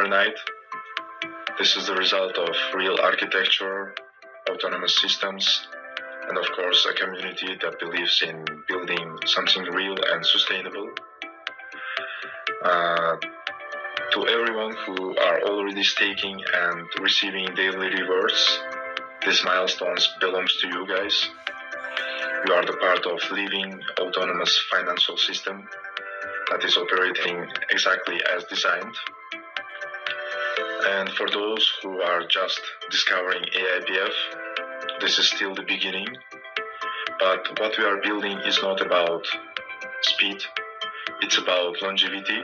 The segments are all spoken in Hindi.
overnight. This is the result of real architecture, autonomous systems, and of course a community that believes in building something real and sustainable. To everyone who are already staking and receiving daily rewards, these milestones belongs to you guys. You are the part of living autonomous financial system that is operating exactly as designed. And for those who are just discovering AIPF, this is still the beginning. But what we are building is not about speed, it's about longevity.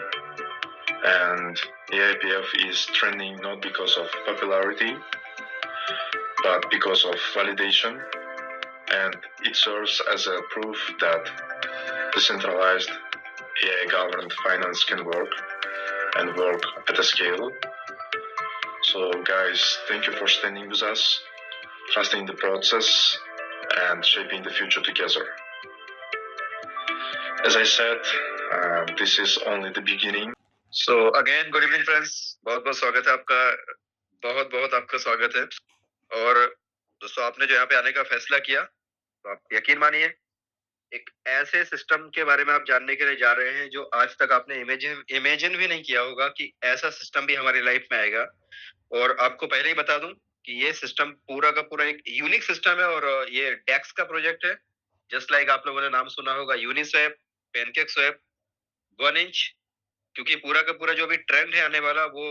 And AIPF is trending not because of popularity, but because of validation. And it serves as a proof that decentralized AI-governed finance can work and work at a scale. So guys, thank you for standing with us, trusting the process, and shaping the future together. As I said, this is only the beginning. So again, good evening friends, बहुत बहुत स्वागत है आपका, बहुत बहुत आपका स्वागत है। और दोस्तों, आपने जो यहाँ पे आने का फैसला किया, तो आप यकीन मानिए एक ऐसे सिस्टम के बारे में आप जानने के लिए जा रहे हैं जो आज तक आपने इमेजिन भी नहीं किया होगा कि ऐसा सिस्टम भी हमारी लाइफ में आएगा। और आपको पहले ही बता दूं कि ये सिस्टम पूरा का पूरा एक यूनिक सिस्टम है और ये डेक्स का प्रोजेक्ट है। जस्ट लाइक आप लोगों ने नाम सुना होगा यूनिस्वैप, पैनकेकस्वैप, 1inch, क्योंकि पूरा का पूरा जो भी ट्रेंड है आने वाला वो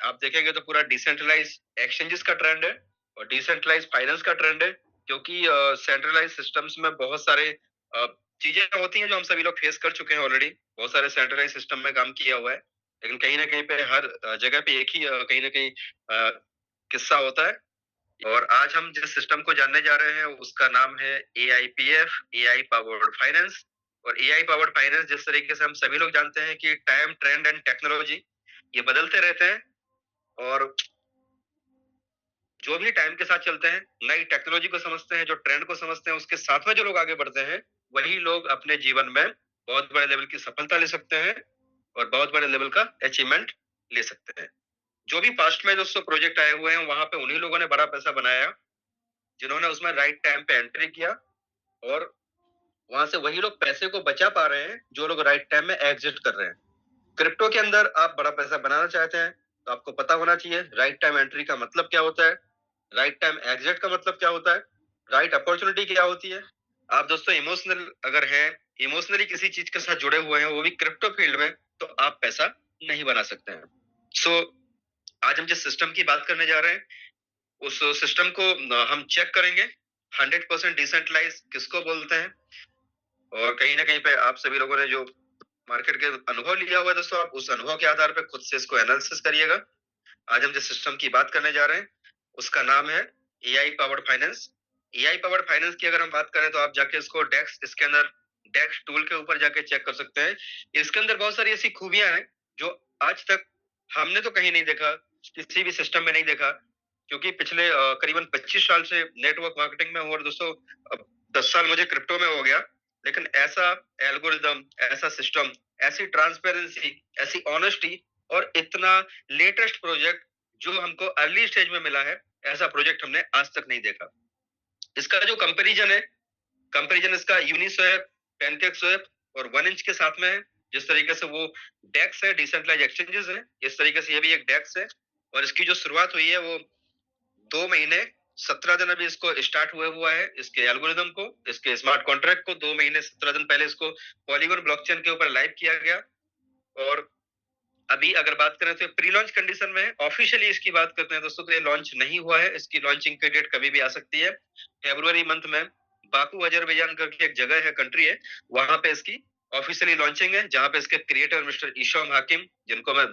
आप देखेंगे तो पूरा डिसेंट्रलाइज एक्सचेंजेस का ट्रेंड है और डिसेंट्रलाइज फाइनेंस का ट्रेंड है। क्योंकि सेंट्रलाइज सिस्टम्स में बहुत सारे चीजें होती हैं जो हम सभी लोग फेस कर चुके हैं ऑलरेडी। बहुत सारे सेंट्रलाइज सिस्टम में काम किया हुआ है, लेकिन कहीं ना कहीं पे हर जगह पे एक ही कहीं ना कहीं किस्सा होता है। और आज हम जिस सिस्टम को जानने जा रहे हैं उसका नाम है AIPF, AI पावर्ड फाइनेंस। और AI पावर्ड फाइनेंस, जिस तरीके से हम सभी लोग जानते हैं कि टाइम, ट्रेंड एंड टेक्नोलॉजी ये बदलते रहते हैं और जो भी टाइम के साथ चलते हैं, नई टेक्नोलॉजी को समझते हैं, जो ट्रेंड को समझते हैं, उसके साथ में जो लोग आगे बढ़ते हैं, वही लोग अपने जीवन में बहुत बड़े लेवल की सफलता ले सकते हैं और बहुत बड़े लेवल का अचीवमेंट ले सकते हैं। जो भी पास्ट में दोस्तों प्रोजेक्ट आए हुए हैं, वहां पे उन्हीं लोगों ने बड़ा पैसा बनाया जिन्होंने उसमें राइट टाइम पे एंट्री किया, और वहां से वही लोग पैसे को बचा पा रहे हैं जो लोग राइट टाइम में एग्जिट कर रहे हैं। क्रिप्टो के अंदर आप बड़ा पैसा बनाना चाहते हैं तो आपको पता होना चाहिए राइट टाइम एंट्री का मतलब क्या होता है, राइट टाइम एग्जिट का मतलब क्या होता है, राइट अपॉर्चुनिटी क्या होती है। आप दोस्तों इमोशनल अगर हैं, इमोशनली किसी चीज के साथ जुड़े हुए हैं, वो भी क्रिप्टो फील्ड में, तो आप पैसा नहीं बना सकते हैं। सो आज हम जिस सिस्टम की बात करने जा रहे हैं उस सिस्टम को हम चेक करेंगे 100% डिसेंट्रलाइज किसको बोलते हैं। और कहीं ना कहीं पे आप सभी लोगों ने जो मार्केट के अनुभव लिया हुआ है दोस्तों, आप उस अनुभव के आधार पर खुद से इसको एनालिसिस करिएगा। आज हम जिस सिस्टम की बात करने जा रहे हैं उसका नाम है AI powered finance. AI powered finance की अगर हम बात करें तो आप जाके इसको डेक्स, इसके अंदर डेक्स टूल के ऊपर जाके चेक कर सकते हैं। इसके अंदर बहुत सारी ऐसी खूबियां हैं जो आज तक हमने तो कहीं नहीं देखा, किसी भी सिस्टम में नहीं देखा। क्योंकि पिछले करीबन 25 साल से नेटवर्क मार्केटिंग में हूँ और दोस्तों 10 साल मुझे क्रिप्टो में हो गया, लेकिन ऐसा एल्गोरिदम, ऐसा सिस्टम, ऐसी ट्रांसपेरेंसी, ऐसी ऑनेस्टी और इतना लेटेस्ट प्रोजेक्ट जो हमको अर्ली स्टेज में मिला है, ऐसा प्रोजेक्ट हमने आज तक नहीं देखा। इसका जो कंपैरिजन है, कंपैरिजन इसका यूनिस्वैप, पैनकेकस्वैप और 1inch के साथ में है। जिस तरीके से वो डेक्स है, डिसेंट्रलाइज एक्सचेंजेस है, इस तरीके से ये भी एक डेक्स है। और इसकी जो शुरुआत हुई है वो 2 महीने 17 दिन अभी इसको स्टार्ट हुआ है। इसके एल्गोरिदम को, इसके स्मार्ट कॉन्ट्रैक्ट को 2 महीने 17 दिन पहले इसको पॉलीगॉन ब्लॉकचेन के ऊपर लाइव किया गया। और अभी अगर बात करें तो प्री लॉन्च कंडीशन में है। ऑफिशियली इसकी बात करते हैं दोस्तों तो ये लॉन्च नहीं हुआ है, इसकी लॉन्चिंग की डेट कभी भी आ सकती है। फरवरी मंथ में बाकू अजरबैजान करके एक जगह है, कंट्री है, वहां पे इसकी ऑफिशियली लॉन्चिंग है, जहां पे इसके क्रिएटर मिस्टर ईशाम हाकिम, जिनको मैं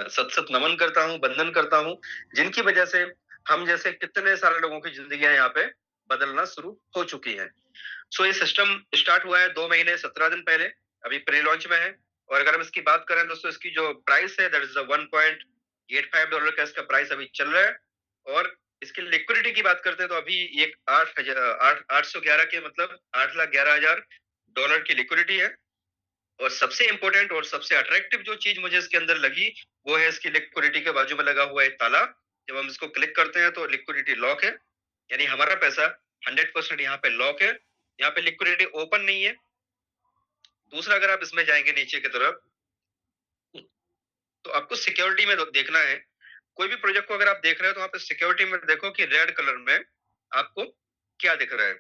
सत सत नमन करता हूँ, वंदन करता हूँ, जिनकी वजह से हम जैसे कितने सारे लोगों की जिंदगियां यहाँ पे बदलना शुरू हो चुकी है। सो ये सिस्टम स्टार्ट हुआ है 2 महीने 17 दिन पहले, अभी प्री लॉन्च में है। और अगर हम इसकी बात करें दोस्तों, इसकी जो प्राइस है दैट इज $1.85 का इसका प्राइस अभी चल रहा है। और इसकी लिक्विडिटी की बात करते हैं तो अभी एक 811 के मतलब $8,11,000 की लिक्विडिटी है। और सबसे इंपॉर्टेंट और सबसे अट्रैक्टिव जो चीज मुझे इसके अंदर लगी वो है इसकी लिक्विडिटी के बाजू में लगा हुआ एक ताला। जब हम इसको क्लिक करते हैं तो लिक्विडिटी लॉक है, यानी हमारा पैसा 100% यहाँ पे लॉक है, यहाँ पे लिक्विडिटी ओपन नहीं है। दूसरा, अगर आप इसमें जाएंगे नीचे की तरफ, तो आपको सिक्योरिटी में देखना है। कोई भी प्रोजेक्ट को अगर आप देख रहे हो तो वहां पे सिक्योरिटी में देखो कि रेड कलर में आपको क्या दिख रहा है।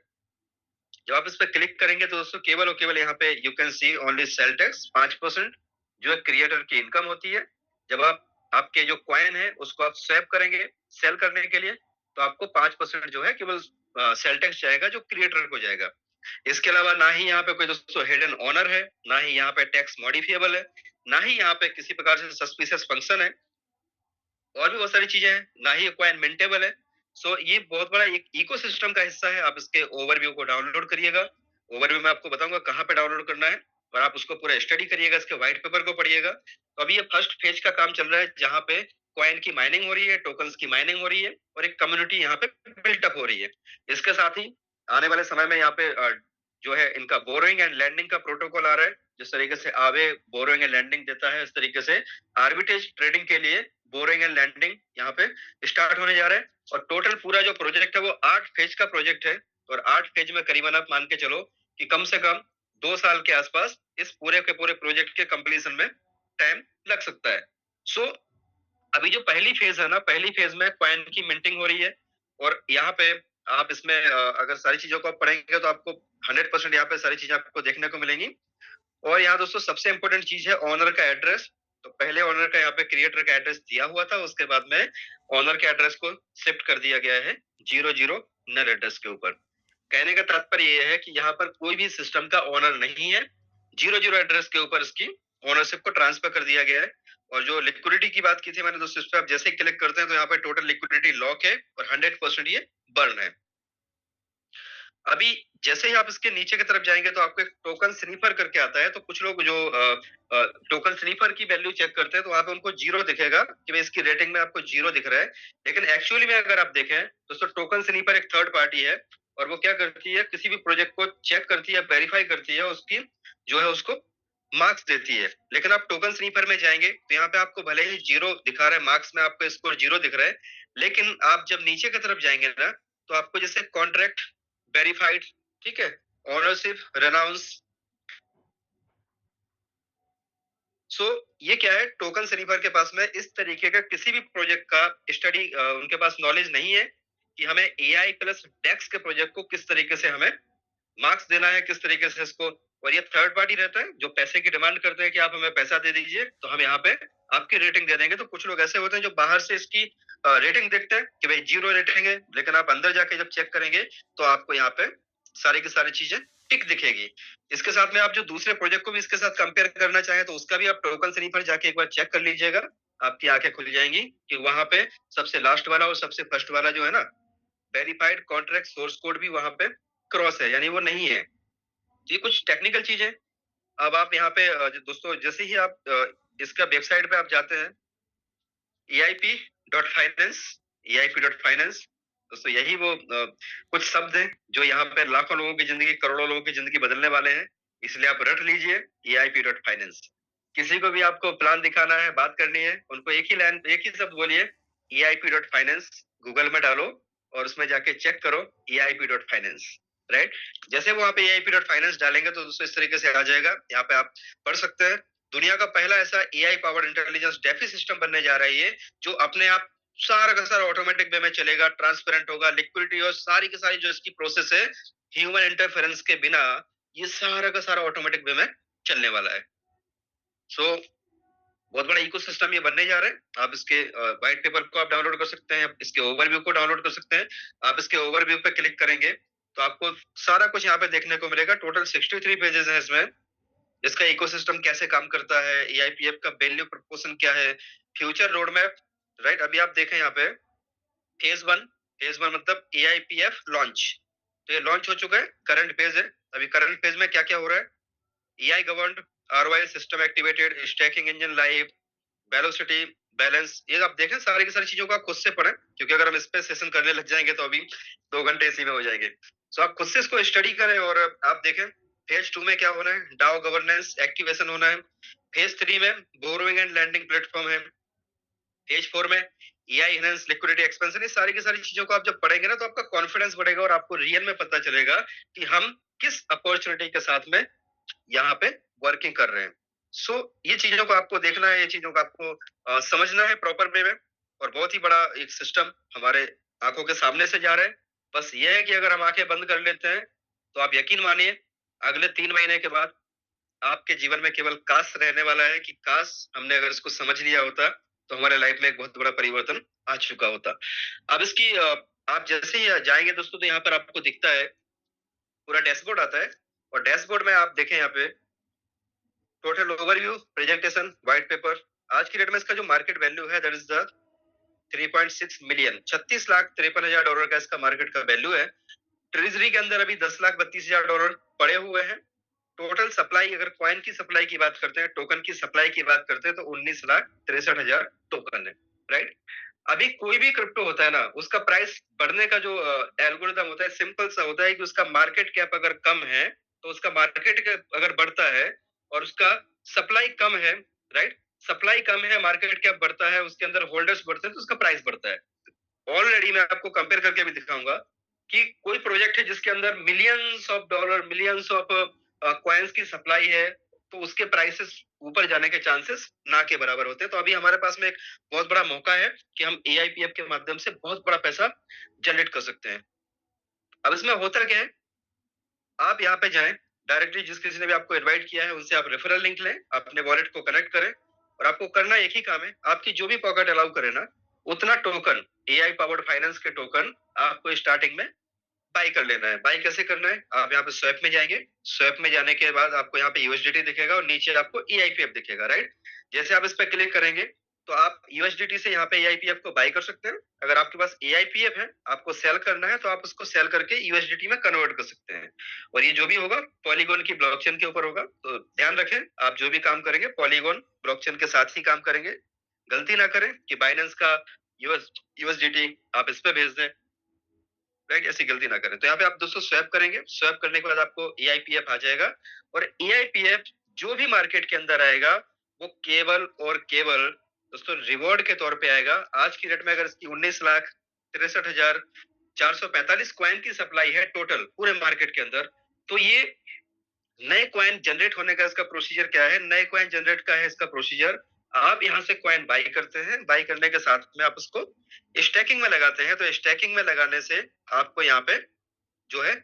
जब आप इस पे क्लिक करेंगे तो दोस्तों केवल और केवल यहाँ पे you can see only sale tax 5% जो है क्रिएटर की इनकम होती है। जब आप आपके जो कॉइन है उसको आप स्वैप करेंगे सेल करने के लिए, तो आपको 5% जो है केवल सेल टैक्स जाएगा जो क्रिएटर को जाएगा। इसके अलावा ना ही यहाँ पे कोई दोस्तों हिडन ऑनर है, ना ही यहाँ पे टैक्स मॉडिफिएबल है, ना ही यहाँ पे किसी प्रकार से सस्पिशियस फंक्शन है, और भी बहुत सारी चीजें हैं, ना ही कॉइन मिंटेबल है। सो ये बहुत बड़ा एक इकोसिस्टम का हिस्सा है। आप इसके ओवरव्यू को डाउनलोड करिएगा। ओवरव्यू में आपको बताऊंगा कहाँ पे डाउनलोड करना है, और आप उसको पूरा स्टडी करिएगा, इसके व्हाइट पेपर को पढ़िएगा। तो अभी ये फर्स्ट फेज का काम चल रहा है जहाँ पे कॉइन की माइनिंग हो रही है, टोकन्स की माइनिंग हो रही है, और एक कम्युनिटी यहाँ पे बिल्टअप हो रही है। इसके साथ ही आने वाले समय में यहाँ पे जो है इनका बोरोइंग एंड लैंडिंग का प्रोटोकॉल आ रहा है। जिस तरीके से आवे बोरोइंग एंड लैंडिंग देता है, इस तरीके से आर्बिट्रेज ट्रेडिंग के लिए बोरिंग एंड लैंडिंग यहाँ पे स्टार्ट होने जा रहा है। और टोटल पूरा जो प्रोजेक्ट है वो 8 फेज का प्रोजेक्ट है, और 8 फेज में करीबन आप मान के चलो कि कम से कम 2 साल के आसपास इस पूरे के पूरे प्रोजेक्ट के कंप्लीशन में टाइम लग सकता है। सो अभी जो पहली फेज है ना, पहली फेज में कॉइन की मिंटिंग हो रही है, और यहाँ पे आप इसमें अगर सारी चीजों को आप पढ़ेंगे तो आपको 100% यहाँ पे सारी चीजें आपको देखने को मिलेंगी। और यहाँ दोस्तों सबसे इंपॉर्टेंट चीज है ऑनर का एड्रेस। तो पहले ऑनर का यहाँ पे क्रिएटर का एड्रेस दिया हुआ था, उसके बाद में ऑनर के एड्रेस को शिफ्ट कर दिया गया है 00 नल एड्रेस के ऊपर। कहने का तात्पर्य यह है कि यहाँ पर कोई भी सिस्टम का ऑनर नहीं है, 00 एड्रेस के ऊपर इसकी ओनरशिप को ट्रांसफर कर दिया गया है। और जो लिक्विडिटी की बात की थी मैंने दोस्तों, इस पर आप जैसे ही क्लिक करते हैं तो यहाँ पे टोटल लिक्विडिटी लॉक है और 100% ये बर्न है। अभी जैसे ही आप इसके नीचे की तरफ जाएंगे तो आपको एक टोकन स्नीफर करके आता है। तो कुछ लोग जो टोकन स्नीफर की वैल्यू चेक करते हैं तो वहां पे उनको 0 दिखेगा कि भाई इसकी रेटिंग में आपको 0 दिख रहा है। लेकिन एक्चुअली में अगर आप देखें दोस्तों, टोकन स्नीफर एक थर्ड पार्टी है, और वो क्या करती है, किसी भी प्रोजेक्ट को चेक करती है, वेरीफाई करती है, उसकी जो है उसको मार्क्स देती है। लेकिन आप टोकन स्नीफर में जाएंगे तो यहाँ पे आपको भले ही 0 दिखा रहा है, मार्क्स में आपको स्कोर 0 दिख रहा है, लेकिन आप जब नीचे की तरफ जाएंगे ना तो आपको जैसे कॉन्ट्रैक्ट वेरीफाइड, ठीक है, ऑनरशिप, रेनाउंस। सो ये क्या है, टोकन स्नीफर के पास में इस तरीके का किसी भी प्रोजेक्ट का स्टडी उनके पास नॉलेज नहीं है कि हमें एआई प्लस डेक्स के प्रोजेक्ट को किस तरीके से हमें मार्क्स देना है, किस तरीके से इसको। और ये थर्ड पार्टी रहता है जो पैसे की डिमांड करते हैं कि आप हमें पैसा दे दीजिए तो हम यहाँ पे आपकी रेटिंग दे देंगे। तो कुछ लोग ऐसे होते हैं जो बाहर से इसकी रेटिंग देखते हैं कि भाई 0 रेटिंग है, लेकिन आप अंदर जाके जब चेक करेंगे तो आपको यहाँ पे सारी की सारी चीजें टिक दिखेगी। इसके साथ में आप जो दूसरे प्रोजेक्ट को भी इसके साथ कंपेयर करना चाहें तो उसका भी आप टोकन से पर जाके एक बार चेक कर लीजिएगा, आपकी आंखें खुल जाएंगी कि वहां पे सबसे लास्ट वाला और सबसे फर्स्ट वाला जो है ना, वेरीफाइड कॉन्ट्रैक्ट सोर्स कोड भी वहां पे क्रॉस है, यानी वो नहीं है। ये कुछ टेक्निकल चीज है। अब आप यहाँ पे दोस्तों जैसे ही आप इसका वेबसाइट पे आप जाते हैं eip.finance, eip.finance, दोस्तों यही वो कुछ शब्द हैं जो यहाँ पे लाखों लोगों की जिंदगी, करोड़ों लोगों की जिंदगी बदलने वाले हैं। इसलिए आप रट लीजिए eip.finance। किसी को भी आपको प्लान दिखाना है, बात करनी है, उनको एक ही लाइन, एक ही शब्द बोलिए eip.finance, गूगल में डालो और उसमें जाके चेक करो eip.finance, राइट। जैसे वहां पे eip.finance डालेंगे तो दोस्तों इस तरीके से आ जाएगा। यहाँ पे आप पढ़ सकते हैं दुनिया का पहला ऐसा AI powered intelligence DeFi system बनने जा रहा है ये, जो अपने आप सारा का सारा ऑटोमेटिक वे में चलेगा, ट्रांसपेरेंट होगा, लिक्विडिटी और सारी की सारी जो इसकी प्रोसेस है ह्यूमन इंटरफेरेंस के बिना ये सारा का सारा ऑटोमेटिक वे में चलने वाला है। सो बहुत बड़ा इकोसिस्टम ये बनने जा रहा है। आप इसके व्हाइट पेपर को आप डाउनलोड कर सकते हैं, इसके ओवरव्यू को डाउनलोड कर सकते हैं। आप इसके ओवरव्यू पे क्लिक करेंगे तो आपको सारा कुछ यहाँ पे देखने को मिलेगा। टोटल 63 पेजेस है इसमें। इसका इकोसिस्टम कैसे काम करता है, एआईपीएफ का वैल्यू प्रपोर्शन क्या है, फ्यूचर रोड मैप, राइट। अभी आप देखें यहाँ पे फेज वन मतलब एआईपीएफ लॉन्च, तो ये लॉन्च हो चुका है, करंट फेज है। अभी करंट फेज में क्या क्या हो रहा है, AI governed, ROI system activated, stacking engine live, velocity, balance, ये आप देखें सारी की सारी चीजों को आप खुद से पढ़ें, क्योंकि अगर हम इस पे सेशन करने लग जाएंगे तो अभी 2 घंटे इसी में हो जाएंगे। सो आप खुद से इसको स्टडी करें और आप देखें फेज 2 में क्या होना है, डाओ गवर्नेंस एक्टिवेशन होना है। फेज 3 में बोरोइंग एंड लैंडिंग प्लेटफॉर्म है। फेज 4 में एआई इनहेंस लिक्विडिटी एक्सपेंशन, ये सारी की सारी चीजों को आप जब पढ़ेंगे ना तो आपका कॉन्फिडेंस बढ़ेगा और आपको रियल में पता चलेगा कि हम किस अपॉर्चुनिटी के साथ में यहाँ पे वर्किंग कर रहे हैं। ये चीजों को आपको देखना है, ये चीजों को आपको समझना है प्रॉपर वे में। और बहुत ही बड़ा एक सिस्टम हमारे आंखों के सामने से जा रहा है। बस ये है कि अगर हम आंखें बंद कर लेते हैं तो आप यकीन मानिए अगले 3 महीने के बाद आपके जीवन में केवल काश रहने वाला है कि काश हमने अगर इसको समझ लिया होता तो हमारे लाइफ में एक बहुत बड़ा परिवर्तन आ चुका होता। अब इसकी आप जैसे ही जाएंगे दोस्तों तो यहाँ पर आपको दिखता है पूरा डैशबोर्ड आता है। और डैशबोर्ड में आप देखें यहाँ पे total overview, presentation, white paper. आज की डेट में इसका जो मार्केट वैल्यू है that is the 3.6 million, 36,53,000 dollar का इसका मार्केट का वैल्यू है। ट्रेजरी के अंदर अभी 10,32,000 डॉलर पड़े हुए हैं। टोटल सप्लाई अगर कॉइन की सप्लाई की बात करते हैं, टोकन की सप्लाई की बात करते हैं तो 19,63,000 टोकन है, राइट। अभी कोई भी क्रिप्टो होता है ना, उसका प्राइस बढ़ने का जो एल्गोरिदम होता है सिंपल सा होता है कि उसका मार्केट कैप अगर कम है तो उसका मार्केट कैप अगर बढ़ता है और उसका सप्लाई कम है, राइट, सप्लाई कम है मार्केट कैप बढ़ता है, उसके अंदर होल्डर्स बढ़ते हैं तो उसका प्राइस बढ़ता है। ऑलरेडी मैं आपको कंपेयर करके भी दिखाऊंगा कि कोई प्रोजेक्ट है जिसके अंदर millions of dollar, millions of coins की सप्लाई है तो उसके प्राइसेस ऊपर जाने के चांसेस ना के बराबर होते हैं। तो अभी हमारे पास में एक बहुत बड़ा मौका है कि हम एआईपीएफ के माध्यम से बहुत बड़ा पैसा जनरेट कर सकते हैं। अब इसमें होता क्या है, आप यहाँ पे जाएं, डायरेक्टली जिस किसी ने भी आपको इनवाइट किया है उनसे आप रेफरल लिंक लें, अपने वॉलेट को कनेक्ट करें और आपको करना एक ही काम है, आपकी जो भी पॉकेट अलाउ करे ना उतना टोकन, एआई पावर्ड फाइनेंस के टोकन आपको स्टार्टिंग में बाई कर लेना है। बाई कैसे करना है, आप यहाँ पे स्वैप में जाएंगे, स्वैप में जाने के बाद आपको यहाँ पे यूएसडीटी दिखेगा और नीचे आपको ईआईपीएफ दिखेगा, राइट। जैसे आप इस पे क्लिक करेंगे तो आप यूएसडीटी से यहाँ पे ईआईपीएफ को बाई कर सकते हैं। अगर आपके पास ईआईपीएफ है, आपको सेल करना है तो आप उसको सेल करके यूएसडीटी में कन्वर्ट कर सकते हैं। और ये जो भी होगा पॉलीगॉन की ब्लॉकचेन के ऊपर होगा। तो ध्यान रखें, आप जो भी काम करेंगे पॉलीगॉन ब्लॉकचेन के साथ ही काम करेंगे। गलती ना करें कि बाइनेंस का यूएसडीटी आप इस पे भेज दें, राइट, ऐसी गलती ना करें। तो यहाँ पे आप दोस्तों स्वैप करेंगे, स्वैप करने के बाद आपको एआईपीएफ आ जाएगा और एआईपीएफ जो भी मार्केट के अंदर आएगा वो केवल और केवल दोस्तों रिवॉर्ड के तौर पे आएगा। आज की डेट में अगर इसकी 19,63,445 कॉइन की सप्लाई है टोटल पूरे मार्केट के अंदर, तो ये नए कॉइन जनरेट होने का इसका प्रोसीजर क्या है, नए कॉइन जनरेट का है इसका प्रोसीजर। आप यहाँ से कॉइन बाई करते हैं, बाई करने के साथ में आप उसको स्टैकिंग में लगाते हैं। तो स्टैकिंग में लगाने से आपको यहाँ पे जो है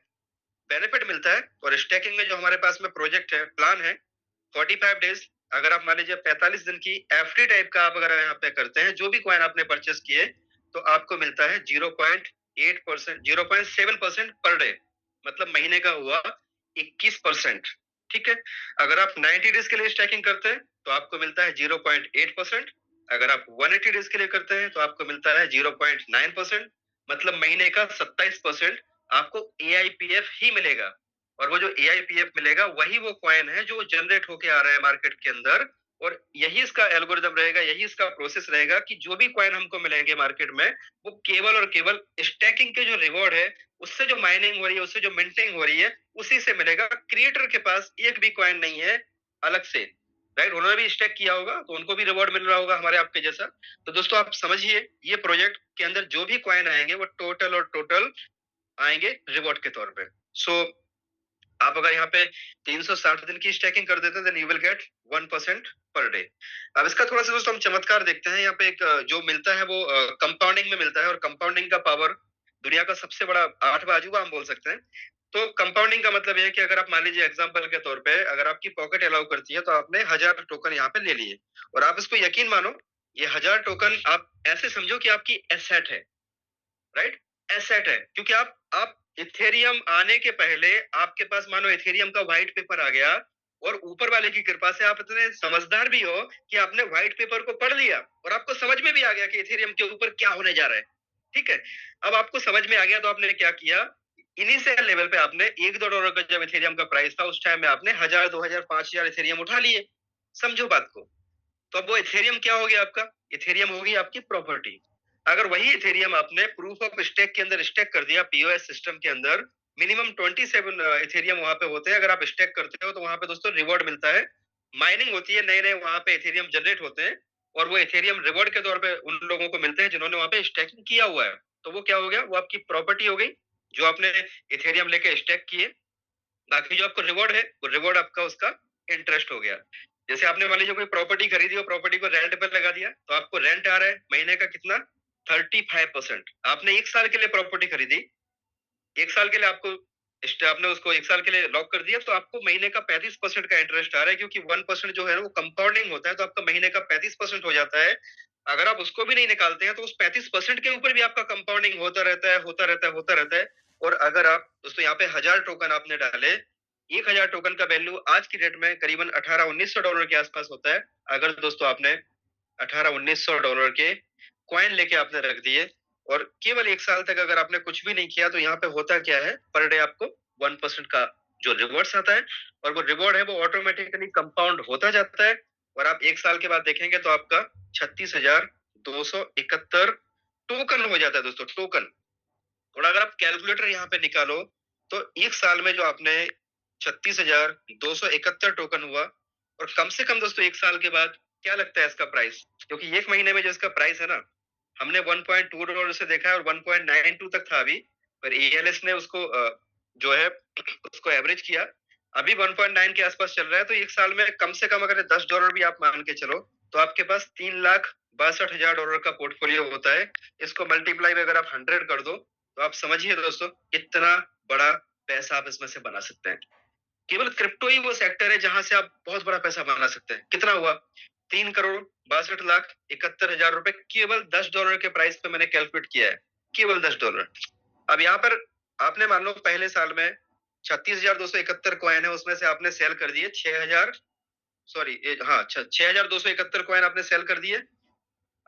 बेनिफिट मिलता है। और स्टैकिंग में जो हमारे पास में प्रोजेक्ट है, प्लान है 45 डेज, अगर आप मान लीजिए 45 दिन की एफडी टाइप का आप अगर यहाँ पे करते हैं, जो भी कॉइन आपने परचेस किए तो आपको मिलता है 0.8%, 0.7% पर डे, मतलब महीने का हुआ 21%। ठीक है, अगर आप 90 डेज के लिए स्टैकिंग करते हैं तो आपको मिलता है 0.8%। अगर आप 180 डेज के लिए करते हैं तो आपको मिलता है 0.9%, मतलब महीने का 27% आपको एआईपीएफ ही मिलेगा। और वो जो एआईपीएफ मिलेगा वही वो कॉइन है जो जनरेट होके आ रहा है मार्केट के अंदर। और यही इसका एल्गोरिदम रहेगा, यही इसका प्रोसेस रहेगा कि जो भी कॉइन हमको मिलेंगे मार्केट में वो केवल और केवल स्टैकिंग के जो रिवॉर्ड है, उससे जो माइनिंग हो रही है, उससे जो मिंटिंग हो रही है, उसी से मिलेगा। क्रिएटर के पास एक भी कॉइन नहीं है अलग से, राइट। उन्होंने भी स्टैक किया होगा तो उनको भी रिवॉर्ड मिल रहा होगा हमारे आपके जैसा। तो दोस्तों आप समझिए, ये प्रोजेक्ट के अंदर जो भी कॉइन आएंगे वो टोटल और टोटल आएंगे रिवॉर्ड के तौर पे। आप अगर यहाँ पे 360 दिन की स्टैकिंग कर देते हैं then you will get 1% per day. अब इसका थोड़ा सा दोस्तों हम चमत्कार देखते हैं। यहाँ पे एक जो मिलता है वो कंपाउंडिंग में मिलता है, और कंपाउंडिंग का पावर दुनिया का सबसे बड़ा 8वां अजूबा हम बोल सकते हैं। तो कंपाउंडिंग का मतलब ये है कि अगर आप मान लीजिए एग्जाम्पल के तौर पे अगर आपकी पॉकेट अलाउ करती है तो आपने 1000 टोकन यहाँ पे ले लिए, और आप इसको यकीन मानो ये 1000 टोकन आप ऐसे समझो कि आपकी एसेट है, राइट, एसेट है। क्योंकि आप इथेरियम आने के पहले आपके पास मानो इथेरियम का व्हाइट पेपर आ गया, और ऊपर वाले की कृपा से आप इतने समझदार भी हो कि आपने व्हाइट पेपर को पढ़ लिया और आपको समझ में भी आ गया कि इथेरियम के ऊपर क्या होने जा रहा है। ठीक है, अब आपको समझ में आ गया तो आपने क्या किया, इनिशियल लेवल पे आपने $1-2 का जब इथेरियम का प्राइस था उस टाइम में आपने 1000, 2000, 5000 इथेरियम उठा लिए। समझो बात को। तो अब वो इथेरियम क्या हो गया आपका, इथेरियम होगी आपकी प्रॉपर्टी। अगर वही इथेरियम आपने प्रूफ ऑफ स्टेक के अंदर स्टेक कर दिया, पीओएस सिस्टम के अंदर मिनिमम 27 इथेरियम वहां पे होते हैं। अगर आप स्टेक करते हो तो वहां पे दोस्तों रिवॉर्ड मिलता है, माइनिंग होती है, नए नए वहां पे इथेरियम जनरेट होते हैं। और वो इथेरियम रिवॉर्ड के तौर पे उन लोगों को मिलते हैं जिन्होंने वहां पे स्टेकिंग किया हुआ है। तो वो क्या हो गया, वो आपकी प्रॉपर्टी हो गई जो आपने इथेरियम लेके स्टेक किए। बाकी जो आपको रिवॉर्ड है वो रिवॉर्ड आपका उसका इंटरेस्ट हो गया। जैसे आपने मान लीजिए कोई प्रॉपर्टी खरीदी और प्रॉपर्टी को रेंट पर लगा दिया, तो आपको रेंट आ रहा है महीने का कितना, 35%। आपने एक साल के लिए प्रॉपर्टी खरीदी, एक साल के लिए आपने उसको एक साल के लिए लॉक कर दिया, तो आपको महीने का 35% का इंटरेस्ट आ रहा है, क्योंकि 1% जो है वो कंपाउंडिंग होता है, तो आपका महीने का 35% हो जाता है। अगर आप उसको भी नहीं निकालते हैं तो उस 35% के ऊपर भी आपका कंपाउंडिंग होता रहता है, होता रहता है, होता रहता है। और अगर आप दोस्तों यहाँ पे 1000 टोकन आपने डाले, 1000 टोकन का वैल्यू आज की डेट में करीबन 1800-1900 डॉलर के आसपास होता है। अगर दोस्तों आपने 1800-1900 डॉलर के कॉइन लेके आपने रख दिए और केवल एक साल तक अगर आपने कुछ भी नहीं किया, तो यहाँ पे होता क्या है, पर डे आपको 1% का जो रिवॉर्ड्स आता है, और वो रिवॉर्ड है वो ऑटोमेटिकली कंपाउंड होता जाता है। और आप एक साल के बाद देखेंगे तो आपका 36,271 टोकन हो जाता है दोस्तों, टोकन। और अगर आप कैलकुलेटर यहाँ पे निकालो, तो एक साल में जो आपने 36,271 टोकन हुआ, और कम से कम दोस्तों एक साल के बाद क्या लगता है इसका प्राइस, क्योंकि एक महीने में जो इसका प्राइस है ना, हमने 1.2 डॉलर से देखा है और 1.92 तक था अभी, पर एएलएस ने उसको जो है उसको एवरेज किया, अभी 1.9 के आसपास चल रहा है। तो एक साल में कम से कम अगर 10 डॉलर भी आप मान के चलो, तो आपके पास 3,62,000 डॉलर का पोर्टफोलियो होता है। इसको मल्टीप्लाई में अगर आप 100 कर दो, तो आप समझिए दोस्तों कितना बड़ा पैसा आप इसमें से बना सकते हैं। केवल क्रिप्टो ही वो सेक्टर है जहां से आप बहुत बड़ा पैसा बना सकते हैं। कितना हुआ, 3,62,71,000 रुपए केवल 10 डॉलर के प्राइस पे मैंने कैलकुलेट किया है, केवल 10 डॉलर। अब यहाँ पर आपने मान लो पहले साल में 36,271 कॉइन है, उसमें से आपने सेल कर दिए 6,000, सॉरी हाँ 6,271 कॉइन आपने सेल कर दिए।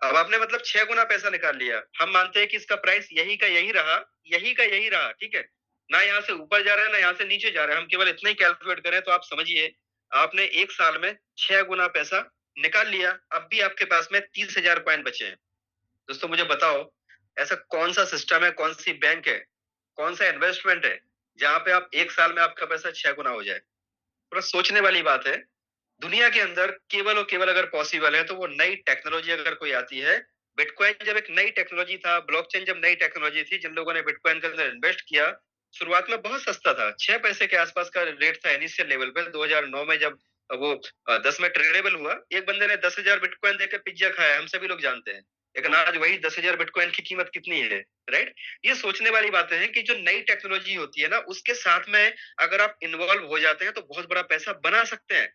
अब आपने मतलब 6 गुना पैसा निकाल लिया। हम मानते हैं कि इसका प्राइस यही का यही रहा, यही का यही रहा, ठीक है, ना यहाँ से ऊपर जा रहा है ना यहाँ से नीचे जा रहा है। हम केवल इतना ही कैलकुलेट करें तो आप समझिए आपने एक साल में 6 गुना पैसा निकाल लिया। अब भी आपके पास में 30,000 कॉइन बचे हैं। दोस्तों मुझे बताओ, ऐसा कौन सा सिस्टम है, कौन सी बैंक है, कौन सा इन्वेस्टमेंट है जहां पे आप एक साल में आपका पैसा 6 गुना हो जाए। थोड़ा सोचने वाली बात है। दुनिया के अंदर केवल और केवल अगर पॉसिबल है तो वो नई टेक्नोलॉजी अगर कोई आती है। बिटकॉइन जब एक नई टेक्नोलॉजी था, ब्लॉकचेन जब नई टेक्नोलॉजी थी, जिन लोगों ने बिटकॉइन के अंदर इन्वेस्ट किया, शुरुआत में बहुत सस्ता था, 6 पैसे के आसपास का रेट था इनिशियल लेवल पे। 2009 में जब वो 10 में ट्रेडेबल हुआ, एक बंदे ने 10,000 बिटकॉइन देकर पिज्जा खाया, हम सभी लोग जानते हैं। लेकिन आज वही 10,000 बिटकॉइन की कीमत कितनी है, राइट। ये सोचने वाली बातें हैं कि जो नई टेक्नोलॉजी होती है ना, उसके साथ में अगर आप इन्वॉल्व हो जाते हैं तो बहुत बड़ा पैसा बना सकते हैं।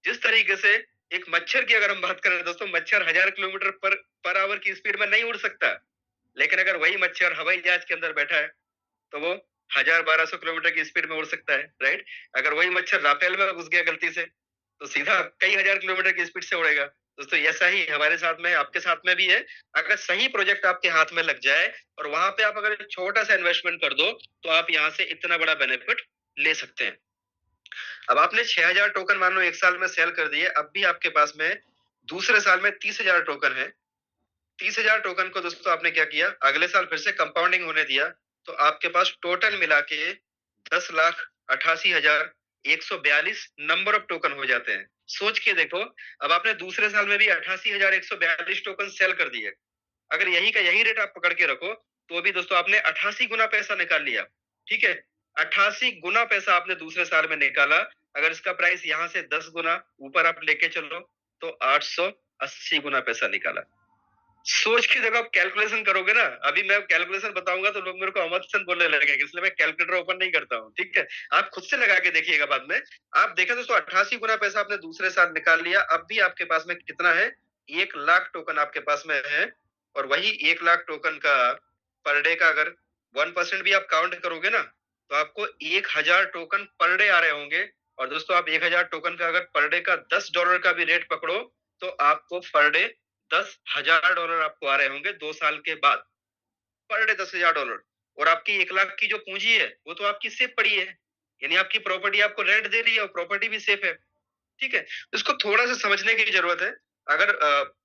जिस तरीके से एक मच्छर की अगर हम बात करें दोस्तों, मच्छर 1000 किलोमीटर पर आवर की स्पीड में नहीं उड़ सकता, लेकिन अगर वही मच्छर हवाई जहाज के अंदर बैठा है तो वो 1000-1200 किलोमीटर की स्पीड में उड़ सकता है, राइट। अगर वही मच्छर राफेल में घुस गया गलती से, तो सीधा कई हजार किलोमीटर की स्पीड से उड़ेगा। दोस्तों ऐसा ही हमारे साथ में, आपके साथ में भी है। अगर सही प्रोजेक्ट आपके हाथ में लग जाए और वहां पे आप अगर एक छोटा सा इन्वेस्टमेंट कर दो, तो आप यहाँ से इतना बड़ा बेनिफिट ले सकते हैं। अब आपने 6,000 टोकन मान लो एक साल में सेल कर दिए, अब भी आपके पास में दूसरे साल में 30,000 टोकन है। 30,000 टोकन को दोस्तों आपने क्या किया, अगले साल फिर से कंपाउंडिंग होने दिया, तो आपके पास टोटल मिला के 10,88,142 नंबर ऑफ टोकन हो जाते हैं। सोच के देखो, अब आपने दूसरे साल में भी 88,142 टोकन सेल कर दिए। अगर यही का यही रेट आप पकड़ के रखो, तो भी दोस्तों आपने 88 गुना पैसा निकाल लिया, ठीक है। 88 गुना पैसा आपने दूसरे साल में निकाला। अगर इसका प्राइस यहाँ से 10 गुना ऊपर आप लेके चलो, तो 880 गुना पैसा निकाला। सोच के जब आप कैलकुलेशन करोगे ना, अभी मैं कैलकुलेशन बताऊंगा तो लोग मेरे को अमर चंद बोलने लगेंगे, इसलिए मैं कैलकुलेटर ओपन नहीं करता हूँ, ठीक है। आप खुद से लगा के देखिएगा बाद में। आप देखें दोस्तों, 88 गुना पैसा आपने दूसरे साल निकाल लिया। अब भी आपके पास में कितना है, 1,00,000 टोकन आपके पास में है। और वही 1,00,000 टोकन का पर डे का अगर 1% भी आप काउंट करोगे ना, तो आपको 1,000 टोकन पर डे आ रहे होंगे। और दोस्तों आप 1,000 टोकन का अगर पर डे का 10 डॉलर का भी रेट पकड़ो, तो आपको पर डे 10,000 डॉलर आपको आ रहे होंगे 2 साल के बाद, पर डे 10,000 डॉलर। और आपकी 1,00,000 की जो पूंजी है वो तो आपकी सेफ पड़ी है, यानी आपकी प्रॉपर्टी आपको रेंट दे रही है और प्रॉपर्टी भी सेफ है, ठीक है। इसको थोड़ा सा समझने की जरूरत है। अगर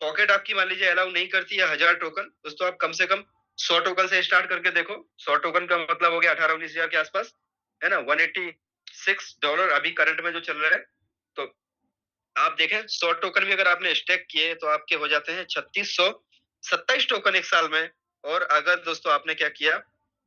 पॉकेट आपकी मान लीजिए अलाउ नहीं करती है 1,000 टोकन, दोस्तों आप कम से कम 100 टोकन से स्टार्ट करके देखो। 100 टोकन का मतलब हो गया 18-19 हजार के आसपास, है ना। $186 अभी करंट में जो चल रहा है। तो आप देखें 100 टोकन भी अगर आपने स्टेक किए तो आपके हो जाते हैं 3627 टोकन एक साल में। और अगर दोस्तों आपने क्या किया,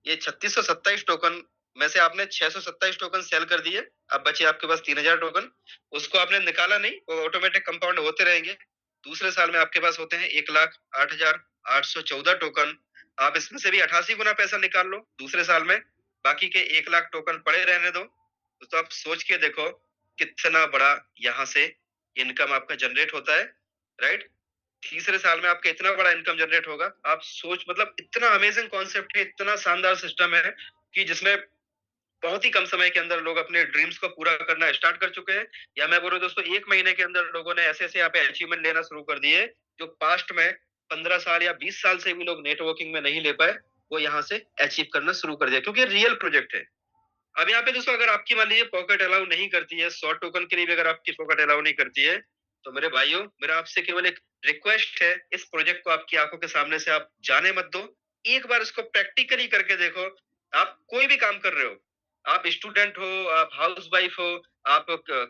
ये 3627 टोकन में से आपने 627 टोकन सेल कर दिए, अब बचे आपके पास 3000 टोकन। उसको आपने निकाला नहीं, वो ऑटोमेटिक कंपाउंड होते रहेंगे। दूसरे साल में आपके पास होते हैं 1,08,814 टोकन। आप इसमें से भी 88 गुना पैसा निकाल लो दूसरे साल में, बाकी के 1 लाख टोकन पड़े रहने दो। तो आप सोच के देखो कितना बड़ा यहाँ से इनकम आपका जनरेट होता है, राइट। तीसरे साल में आपका इतना बड़ा इनकम जनरेट होगा, आप सोच, मतलब इतना अमेजिंग कॉन्सेप्ट है, इतना शानदार सिस्टम है कि जिसमें बहुत ही कम समय के अंदर लोग अपने ड्रीम्स को पूरा करना स्टार्ट कर चुके हैं। या मैं बोलूं दोस्तों, 1 महीने के अंदर लोगों ने ऐसे ऐसे यहाँ पे अचीवमेंट लेना शुरू कर दिए जो पास्ट में 15 साल या 20 साल से भी लोग नेटवर्किंग में नहीं ले पाए, वो यहाँ से अचीव करना शुरू कर दिया, क्योंकि रियल प्रोजेक्ट है। अब यहाँ पे दोस्तों अगर आपकी मान लीजिए पॉकेट अलाउ नहीं करती है, 100 टोकन के लिए भी अगर आपकी पॉकेट अलाउ नहीं करती है, तो मेरे भाइयों, मेरा आपसे केवल एक रिक्वेस्ट है, इस प्रोजेक्ट को आपकी आंखों के सामने से आप जाने मत दो। एक बार इसको प्रैक्टिकली करके देखो। आप कोई भी काम कर रहे हो, आप स्टूडेंट हो, आप हाउस वाइफ हो, आप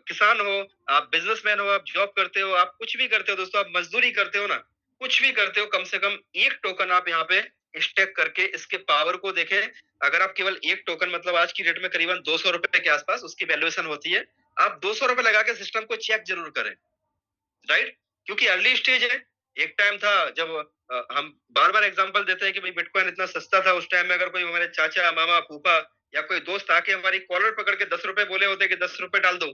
किसान हो, आप बिजनेसमैन हो, आप जॉब करते हो, आप कुछ भी करते हो दोस्तों, आप मजदूरी करते हो ना, कुछ भी करते हो, कम से कम एक टोकन आप यहाँ पे स्टेक करके इसके पावर को देखें। अगर आप केवल एक टोकन, मतलब आज की डेट में करीबन 200 रुपए के आसपास उसकी वैल्यूएशन होती है, आप 200 रुपए लगा के सिस्टम को चेक जरूर करें, राइट। क्योंकि अर्ली स्टेज है। एक टाइम था जब हम बार बार एग्जांपल देते हैं कि भाई बिटकॉइन इतना सस्ता था, उस टाइम में अगर कोई हमारे चाचा मामा फूफा या कोई दोस्त आके हमारी कॉलर पकड़ के 10 रुपए बोले होते कि 10 रुपए डाल दो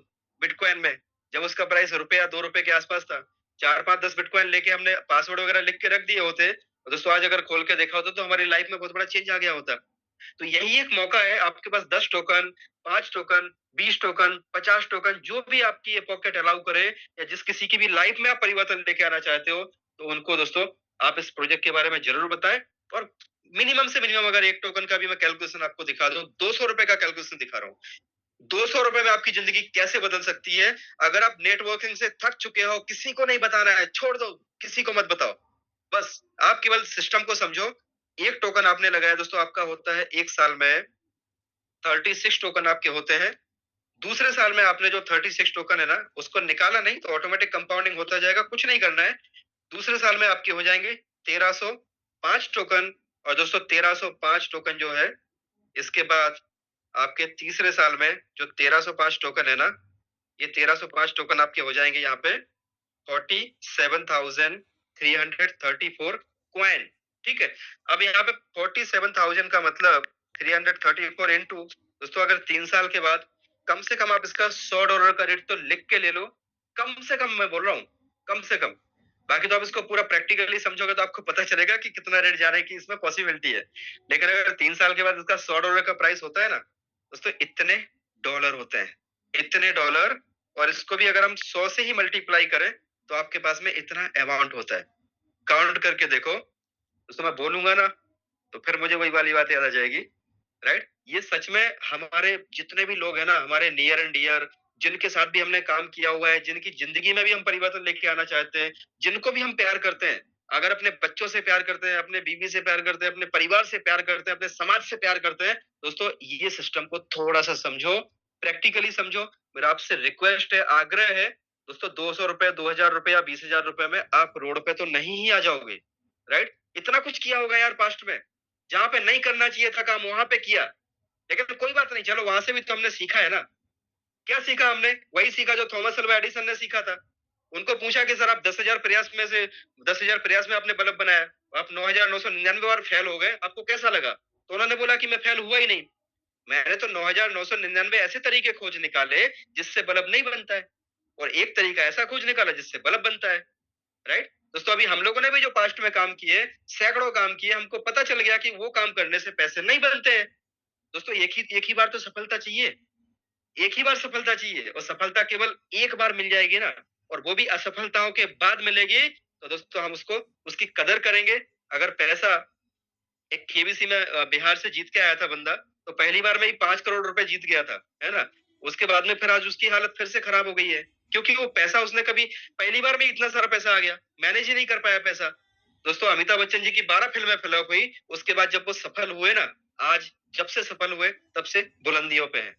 बिटकॉइन में, जब उसका प्राइस रुपया 2 रुपए के आसपास था, 4 5 10 बिटकॉइन लेके हमने पासवर्ड वगैरह लिख के रख दिए होते, और दोस्तों आज अगर खोल के देखा होता तो हमारी लाइफ में बहुत बड़ा चेंज आ गया होता। तो यही एक मौका है, आपके पास 10 टोकन, 5 टोकन, 20 टोकन, 50 टोकन, जो भी आपकी ये पॉकेट अलाउ करे, या जिस किसी की भी लाइफ में आप परिवर्तन लेके आना चाहते हो, तो उनको दोस्तों आप इस प्रोजेक्ट के बारे में जरूर बताएं। और मिनिमम से मिनिमम अगर एक टोकन का भी मैं कैलकुलेशन आपको दिखा दूं, 200 रुपए का कैलकुलेशन दिखा रहा हूँ। 200 रुपए में आपकी जिंदगी कैसे बदल सकती है। अगर आप नेटवर्किंग से थक चुके हो, किसी को नहीं बताना है, छोड़ दो, किसी को मत बताओ, बस आप केवल सिस्टम को समझो। एक टोकन आपने लगाया दोस्तों, आपका होता है एक साल में 36 टोकन आपके होते हैं। दूसरे साल में आपने जो 36 टोकन है ना, उसको निकाला नहीं तो ऑटोमेटिक कंपाउंडिंग होता जाएगा, कुछ नहीं करना है। दूसरे साल में आपके हो जाएंगे 1305 टोकन। और दोस्तों 1305 टोकन जो है, इसके बाद आपके तीसरे साल में जो 1305 टोकन है ना, ये 1305 टोकन आपके हो जाएंगे यहाँ पे 47,334 क्वाइन। ठीक है। अब यहाँ पे 47,000 का मतलब 334 इंटू, दोस्तों अगर 3 साल के बाद कम से कम आप इसका $100 का रेट तो लिख के ले लो, कम से कम मैं बोल रहा हूँ, कम से कम। बाकी तो आप इसको पूरा प्रैक्टिकली समझोगे तो आपको पता चलेगा कि कितना रेट जाने की इसमें पॉसिबिलिटी है। लेकिन अगर 3 साल के बाद इसका $100 का प्राइस होता है ना दोस्तों, इतने डॉलर होते हैं, इतने डॉलर। और इसको भी अगर हम 100 से ही मल्टीप्लाई करें तो आपके पास में इतना अमाउंट होता है। काउंट करके देखो दोस्तों, मैं बोलूंगा ना तो फिर मुझे वही वाली बात याद आ जाएगी, राइट। ये सच में हमारे जितने भी लोग हैं ना, हमारे नियर एंड डियर, जिनके साथ भी हमने काम किया हुआ है, जिनकी जिंदगी में भी हम परिवर्तन लेके आना चाहते हैं, जिनको भी हम प्यार करते हैं, अगर अपने बच्चों से प्यार करते हैं, अपने बीवी से प्यार करते हैं, अपने परिवार से प्यार करते हैं, अपने समाज से प्यार करते हैं, दोस्तों ये सिस्टम को थोड़ा सा समझो, प्रैक्टिकली समझो। मेरा आपसे रिक्वेस्ट है, आग्रह है दोस्तों, 200 रुपए, 2000 रुपए या 20,000 रुपए में आप रोड पे तो नहीं ही आ जाओगे, राइट। इतना कुछ किया होगा यार पास्ट में, जहां पे नहीं करना चाहिए था काम वहां पे किया। लेकिन कोई बात नहीं, चलो वहां से भी तो हमने सीखा है ना। क्या सीखा हमने? वही सीखा जो थॉमस अल्वा एडिसन ने सीखा था। उनको पूछा कि सर आप 10,000 प्रयास में से 10,000 प्रयास में आपने बल्ब बनाया, आप 9,999 बार फेल हो गए, आपको कैसा लगा? तो उन्होंने बोला कि मैं फेल हुआ ही नहीं, मैंने तो 9,999 ऐसे तरीके खोज निकाले जिससे बल्ब नहीं बनता है, और एक तरीका ऐसा खोज निकाला जिससे बल्ब बनता है, राइट। दोस्तों अभी हम लोगों ने भी जो पास्ट में काम किए, सैकड़ों काम किए, हमको पता चल गया कि वो काम करने से पैसे नहीं बनते हैं। दोस्तों एक ही बार तो सफलता चाहिए, एक ही बार सफलता चाहिए, और सफलता केवल एक बार मिल जाएगी ना, और वो भी असफलताओं के बाद मिलेगी, तो दोस्तों हम उसको उसकी कदर करेंगे। अगर पैसा एक केबीसी में बिहार से जीत के आया था बंदा, तो पहली बार में ही 5 करोड़ रुपए जीत गया था, है ना। उसके बाद में फिर आज उसकी हालत फिर से खराब हो गई है, क्योंकि वो पैसा उसने कभी, पहली बार में इतना सारा पैसा आ गया, मैनेज ही नहीं कर पाया पैसा। दोस्तों अमिताभ बच्चन जी की 12 फिल्में फ्लॉप हुई, उसके बाद जब वो सफल हुए ना, आज जब से सफल हुए तब से बुलंदियों पे हैं।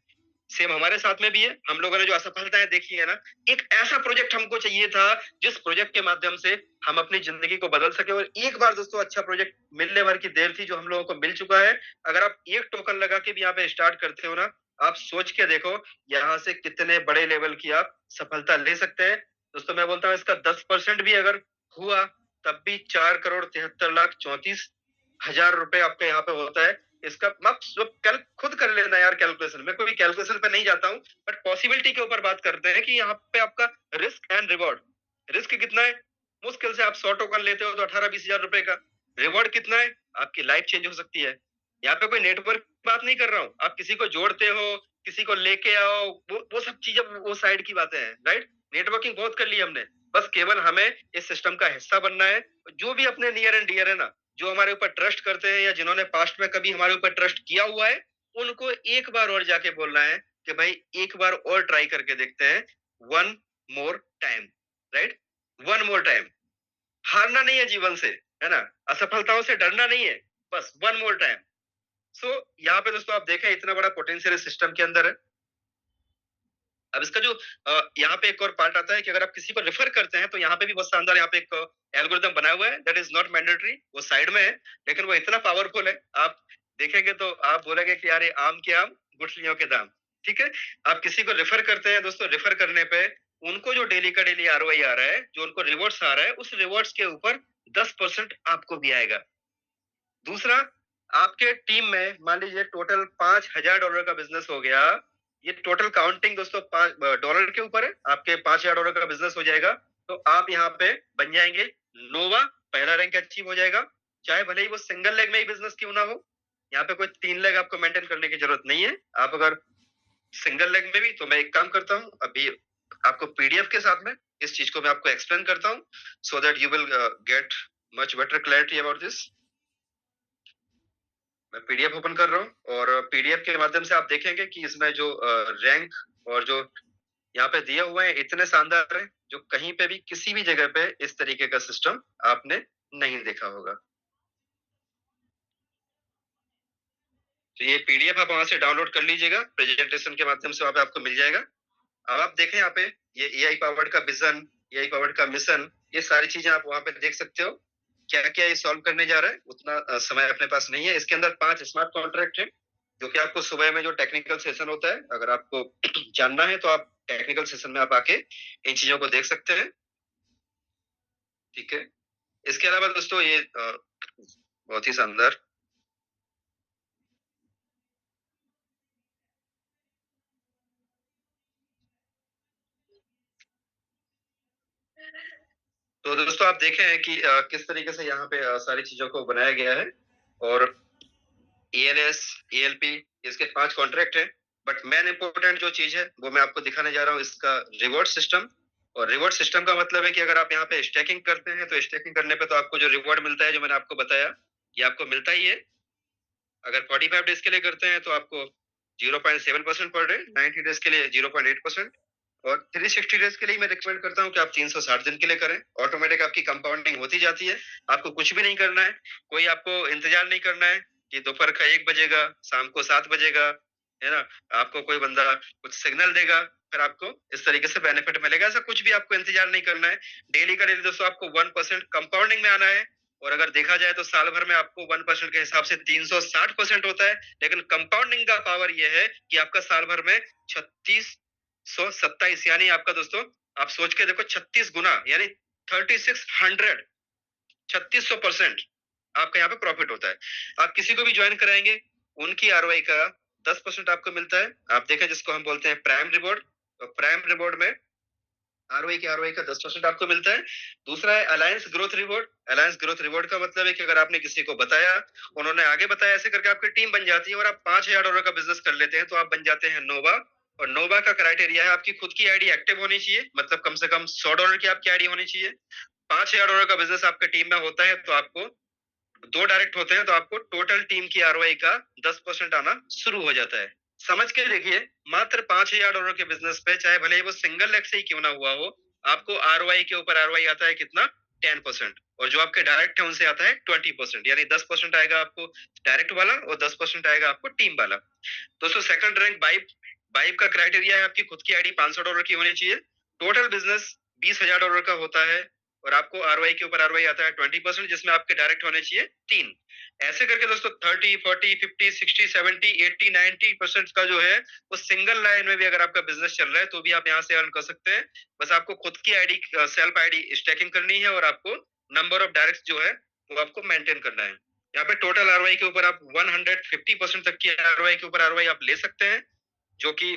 सेम हमारे साथ में भी है। हम लोगों ने जो असफलताएं देखी है ना, एक ऐसा प्रोजेक्ट हमको चाहिए था जिस प्रोजेक्ट के माध्यम से हम अपनी जिंदगी को बदल सके। और एक बार दोस्तों अच्छा प्रोजेक्ट मिलने भर की देर थी, जो हम लोगों को मिल चुका है। अगर आप एक टोकन लगा के भी यहाँ पे स्टार्ट करते हो ना, आप सोच के देखो यहाँ से कितने बड़े लेवल की आप सफलता ले सकते हैं। दोस्तों मैं बोलता हूँ इसका 10% भी अगर हुआ, तब भी 4,73,34,000 रुपए आपका यहाँ पे होता है। इसका आप कल खुद कर लेना यार कैलकुलेशन। मैं कोई कैलकुलेशन पे नहीं जाता हूँ, बट पॉसिबिलिटी के ऊपर बात करते हैं कि यहाँ पे आपका रिस्क एंड रिवॉर्ड। रिस्क कितना है? मुश्किल से आप 100 टोकन लेते हो तो 18-20 हजार रुपए का। रिवॉर्ड कितना है? आपकी लाइफ चेंज हो सकती है। यहाँ पे कोई नेटवर्क बात नहीं कर रहा हूँ, आप किसी को जोड़ते हो, किसी को लेके आओ, वो सब चीजें वो साइड की बातें हैं, राइट। नेटवर्किंग बहुत कर ली हमने, बस केवल हमें इस सिस्टम का हिस्सा बनना है। जो भी अपने नियर एंड डियर है ना, जो हमारे ऊपर ट्रस्ट करते हैं या जिन्होंने पास्ट में कभी हमारे ऊपर ट्रस्ट किया हुआ है, उनको एक बार और जाके बोलना है कि भाई एक बार और ट्राई करके देखते हैं। One more time, right. One more time. हारना नहीं है जीवन से, है ना। असफलताओं से डरना नहीं है, बस वन मोर टाइम। सो यहाँ पे दोस्तों आप देखें इतना बड़ा पोटेंशियल इस सिस्टम के अंदर है। अब इसका जो यहाँ पे एक और पार्ट आता है कि अगर आप किसी को रेफर करते हैं तो यहाँ पे भी बहुत शानदार यहाँ पे एक एल्गोरिथम बना हुआ है, दैट इज नॉट मैंडेटरी, वो साइड में है, लेकिन वो इतना पावरफुल है, आप देखेंगे तो आप बोलेंगे कि यार ये आम के आम गुठलियों के दाम। ठीक है। आप किसी को रेफर करते हैं दोस्तों, रेफर करने पे उनको जो डेली का डेली आरओआई आ रहा है, जो उनको रिवॉर्ड्स आ रहा है, उस रिवॉर्ड्स के ऊपर 10% आपको भी आएगा। दूसरा, आपके टीम में मान लीजिए टोटल $5,000 का बिजनेस हो गया। ये टोटल काउंटिंग दोस्तों $5 के ऊपर है। आपके $5,000 का बिजनेस हो जाएगा तो आप यहाँ पे बन जाएंगे नोवा, पहला रैंक अचीव हो जाएगा। चाहे भले ही वो सिंगल लेग में ही बिजनेस क्यों ना हो, यहाँ पे कोई 3 लेग आपको मेंटेन करने की जरूरत नहीं है। आप अगर सिंगल लेग में भी, तो मैं एक काम करता हूँ अभी आपको पीडीएफ के साथ में इस चीज को मैं आपको एक्सप्लेन करता हूँ, so that you will get much better clarity about this. मैं पीडीएफ ओपन कर रहा हूँ और पीडीएफ के माध्यम से आप देखेंगे कि इसमें जो रैंक और जो यहाँ पे दिए हुए हैं इतने शानदार हैं, जो कहीं पे भी किसी भी जगह पे इस तरीके का सिस्टम आपने नहीं देखा होगा। तो ये पीडीएफ आप वहां से डाउनलोड कर लीजिएगा, प्रेजेंटेशन के माध्यम से वहां पे आपको मिल जाएगा। अब आप देखें यहाँ पे ये एआई पावर्ड का विजन, एआई पावर्ड का मिशन, ये सारी चीजें आप वहां पे देख सकते हो। क्या क्या ये सॉल्व करने जा रहा है, उतना समय अपने पास नहीं है। इसके अंदर 5 स्मार्ट कॉन्ट्रैक्ट है, जो कि आपको सुबह में जो टेक्निकल सेशन होता है, अगर आपको जानना है तो आप टेक्निकल सेशन में आप आके इन चीजों को देख सकते हैं। ठीक है। इसके अलावा दोस्तों ये बहुत ही शानदार। तो दोस्तों आप देखे हैं कि किस तरीके से यहाँ पे सारी चीजों को बनाया गया है। और एएलएस, एएलपी, इसके 5 कॉन्ट्रैक्ट है। बट मेन इंपॉर्टेंट जो चीज है वो मैं आपको दिखाने जा रहा हूँ, इसका रिवॉर्ड सिस्टम। और रिवॉर्ड सिस्टम का मतलब है कि अगर आप यहाँ पे स्टैकिंग करते हैं तो स्टैकिंग करने पे तो आपको जो रिवॉर्ड मिलता है, जो मैंने आपको बताया, ये आपको मिलता ही है। अगर 45 डेज के लिए करते हैं तो आपको 0.7% पर डे, 90 डेज के लिए 0.8%, और 360 डेज के लिए मैं रिकमेंड करता हूँ कि आप 360 दिन के लिए करें। ऑटोमेटिक आपकी कंपाउंडिंग होती जाती है। आपको कुछ भी नहीं करना है, कोई आपको इंतजार नहीं करना है कि दोपहर का 1 बजेगा, शाम को 7 बजेगा, है ना, आपको कोई बंदा कुछ सिग्नल देगा फिर आपको इस तरीके से बेनिफिट मिलेगा। ऐसा कुछ भी आपको इंतजार नहीं करना है। डेली का डेली दोस्तों आपको 1% कंपाउंडिंग में आना है। और अगर देखा जाए तो साल भर में आपको 1% के हिसाब से 360% होता है, लेकिन कंपाउंडिंग का पावर यह है कि आपका साल भर में 3627, यानी आपका दोस्तों आप सोच के देखो 36 गुना, यानी 3600, 3600% आपका यहाँ पे प्रॉफिट होता है। आप किसी को भी ज्वाइन कराएंगे, उनकी आरओआई का 10% आपको मिलता है। आप देखें जिसको हम बोलते हैं प्राइम रिवॉर्ड, तो प्राइम रिवॉर्ड में आरओआई का 10% आपको मिलता है। दूसरा है alliance growth reward. Alliance growth reward का मतलब है कि अगर आपने किसी को बताया, उन्होंने आगे बताया, ऐसे करके आपकी टीम बन जाती है और आप $5,000 का बिजनेस कर लेते हैं तो आप बन जाते हैं नोवा। और नोवा का क्राइटेरिया है आपकी खुद की आईडी एक्टिव होनी चाहिए, मतलब कम से कम $100 की आपकी आईडी होनी चाहिए। $5,000 का बिजनेस आपके टीम में होता है तो आपको 2 डायरेक्ट होते हैं तो आपको टोटल टीम की आरओआई का 10% आना शुरू हो जाता है। समझ के देखिए, मात्र $5,000 के बिजनेस पे, चाहे भले ही वो सिंगल लेग से ही क्यों ना हुआ हो, आपको आरओआई के ऊपर आरओआई आता है कितना, 10%। और जो आपके डायरेक्ट है उनसे आता है 20%, यानी 10% आएगा आपको डायरेक्ट वाला और 10% आएगा आपको टीम वाला। दोस्तों सेकंड रैंक बाई बाइव का क्राइटेरिया है आपकी खुद की आईडी $500 की होनी चाहिए। टोटल बिजनेस $20,000 का होता है और आपको आरओआई के ऊपर आरओआई आता है 20%, जिसमें आपके डायरेक्ट होने चाहिए 3। ऐसे करके दोस्तों 30, 40, 50, 60, 70, 80, 90% का जो है वो सिंगल लाइन में भी अगर आपका बिजनेस चल रहा है तो भी आप यहाँ से अर्न कर सकते हैं। बस आपको खुद की आईडी, सेल्फ आईडी स्टैकिंग करनी है और आपको नंबर ऑफ डायरेक्ट जो है वो आपको मेंटेन करना है। यहाँ पे टोटल आरओआई के ऊपर आप 150% तक की आरओआई के ऊपर आरओआई आप ले सकते हैं, जो कि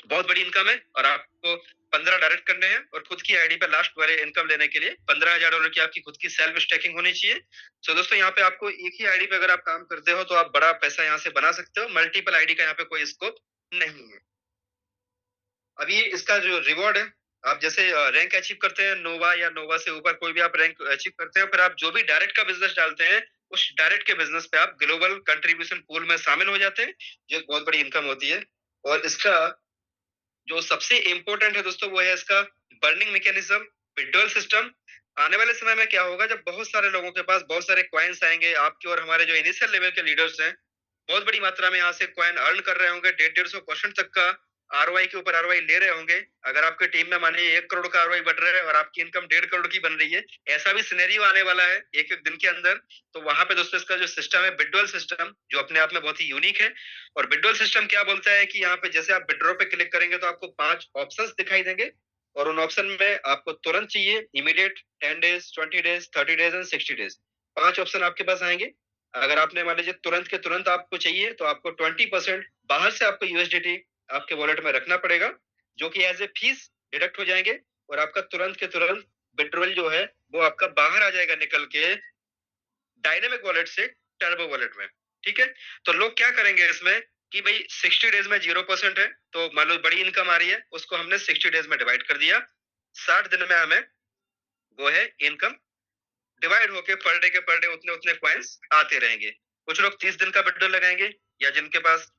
बहुत बड़ी इनकम है। और आपको 15 डायरेक्ट करने हैं और खुद की आईडी पे लास्ट वाले इनकम लेने के लिए $15,000 की आपकी खुद की सेल्फ स्टैकिंग होनी चाहिए। सो दोस्तों यहाँ पे आपको एक ही आईडी पे अगर आप काम करते हो तो आप बड़ा पैसा यहाँ से बना सकते हो। मल्टीपल आईडी का यहाँ पे कोई स्कोप नहीं है। अभी इसका जो रिवॉर्ड है, आप जैसे रैंक अचीव करते हैं नोवा या नोवा से ऊपर कोई भी आप रैंक अचीव करते हैं, फिर आप जो भी डायरेक्ट का बिजनेस डालते हैं उस डायरेक्ट के बिजनेस पे आप ग्लोबल कंट्रीब्यूशन पूल में शामिल हो जाते हैं, जो एक बहुत बड़ी इनकम होती है। और इसका जो सबसे इम्पोर्टेंट है दोस्तों वो है इसका बर्निंग मैकेनिज्म, विड्रॉल सिस्टम। आने वाले समय में क्या होगा, जब बहुत सारे लोगों के पास बहुत सारे कॉइन्स आएंगे, आपके और हमारे जो इनिशियल लेवल के लीडर्स हैं बहुत बड़ी मात्रा में यहाँ से कॉइन अर्न कर रहे होंगे, 150-150% तक का आरओआई के ऊपर आरओआई ले रहे होंगे। अगर आपके टीम में मानिए 1 करोड़ का आरओआई बढ़ रहा है और आपकी इनकम 1.5 करोड़ की बन रही है, ऐसा भी सिनेरियो आने वाला है एक एक दिन के अंदर। तो वहां पे दोस्तों इसका जो सिस्टम है विड्रॉल सिस्टम, जो अपने आप में बहुत ही यूनिक है। और विड्रॉल सिस्टम क्या बोलता है कि यहाँ पे जैसे आप विड्रॉ पे क्लिक करेंगे तो आपको 5 ऑप्शंस दिखाई देंगे और उन ऑप्शन में आपको तुरंत चाहिए immediate, 10 days, 20 days, 30 days and 60 days, 5 option आपके पास आएंगे। अगर आपने मान लीजिए तुरंत के तुरंत आपको चाहिए तो आपको 20% बाहर से आपको यूएसडीटी आपके वॉलेट में रखना पड़ेगा, जो कि एज ए फीस डिडक्ट हो जाएंगे और आपका तुरंत के तुरंत विड्रॉल जो है वो आपका बाहर आ जाएगा निकल के डायनेमिक वॉलेट से टर्बो वॉलेट में। ठीक है, तो लोग क्या करेंगे इसमें कि भाई 60 डेज में 0% है, तो मान लो बड़ी इनकम आ रही है, उसको हमने 60 डेज में डिवाइड कर दिया, 60 दिन में हमें वो है इनकम डिवाइड होके पर डे के पर डे उतने उतने कॉइन्स आते रहेंगे। कुछ लोग 30 दिन का विड्रॉल लगाएंगे, या जिनके पास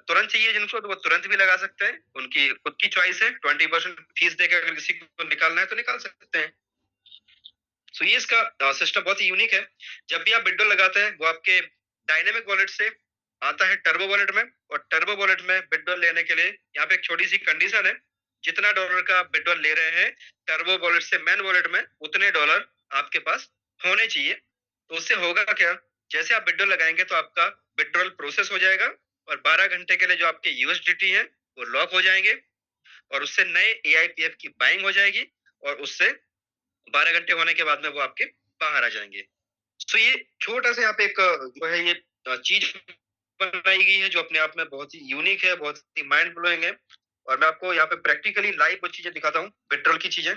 तुरंत चाहिए जिनको, तो वो तुरंत भी लगा सकते हैं, उनकी खुद की चॉइस है। 20% फीस देकर अगर किसी को निकालना है तो निकाल सकते हैं। सो ये इसका सिस्टम बहुत ही यूनिक है। जब भी आप विड्रॉल लगाते हैं वो आपके डायनेमिक वॉलेट से आता है टर्बो वॉलेट में, और टर्बो वॉलेट में विड्रॉल लेने के लिए यहाँ पे एक छोटी सी कंडीशन है, जितना डॉलर का आप विड्रॉल ले रहे हैं टर्बो वॉलेट से मेन वॉलेट में, उतने डॉलर आपके पास होने चाहिए। तो उससे होगा क्या, जैसे आप विड्रॉल लगाएंगे तो आपका विड्रॉल प्रोसेस हो जाएगा और 12 घंटे के लिए जो आपके यूएसडीटी है वो लॉक हो जाएंगे और उससे नए एआईपीएफ की बाइंग हो जाएगी और उससे 12 घंटे होने के बाद में वो आपके बाहर आ जाएंगे। तो ये छोटा सा यहाँ पे एक जो है ये चीज बनाई गई है जो अपने आप में बहुत ही यूनिक है, बहुत ही माइंड ब्लोइंग है। और मैं आपको यहाँ पे प्रैक्टिकली लाइव वो चीजें दिखाता हूँ, विड्रॉल की चीजें।